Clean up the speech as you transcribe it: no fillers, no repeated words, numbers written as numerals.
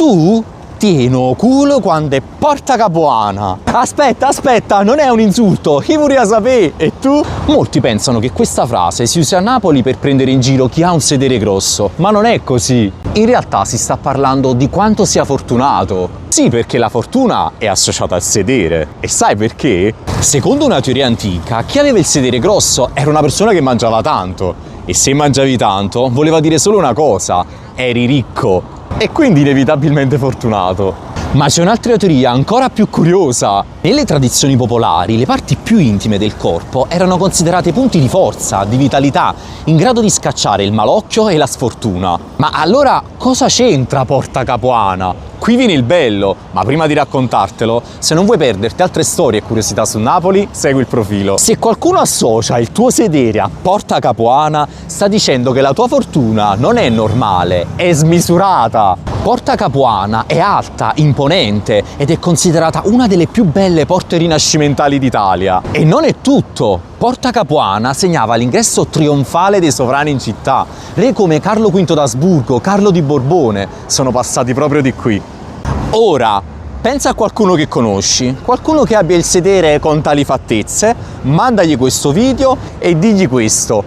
Tu tieno culo quando è Porta Capuana. Aspetta, non è un insulto, chi vorrei sapere? E tu? Molti pensano che questa frase si usi a Napoli per prendere in giro chi ha un sedere grosso, ma non è così. In realtà si sta parlando di quanto sia fortunato. Sì, perché la fortuna è associata al sedere. E sai perché? Secondo una teoria antica, chi aveva il sedere grosso era una persona che mangiava tanto. E se mangiavi tanto, voleva dire solo una cosa: eri ricco. E quindi inevitabilmente fortunato. Ma c'è un'altra teoria ancora più curiosa. Nelle tradizioni popolari, le parti più intime del corpo erano considerate punti di forza, di vitalità, in grado di scacciare il malocchio e la sfortuna. Ma allora cosa c'entra Porta Capuana? Qui viene il bello, ma prima di raccontartelo, se non vuoi perderti altre storie e curiosità su Napoli, segui il profilo. Se qualcuno associa il tuo sedere a Porta Capuana, sta dicendo che la tua fortuna non è normale, è smisurata. Porta Capuana è alta, imponente ed è considerata una delle più belle porte rinascimentali d'Italia. E non è tutto! Porta Capuana segnava l'ingresso trionfale dei sovrani in città. Re come Carlo V d'Asburgo, Carlo di Borbone sono passati proprio di qui. Ora, pensa a qualcuno che conosci, qualcuno che abbia il sedere con tali fattezze, mandagli questo video e digli questo.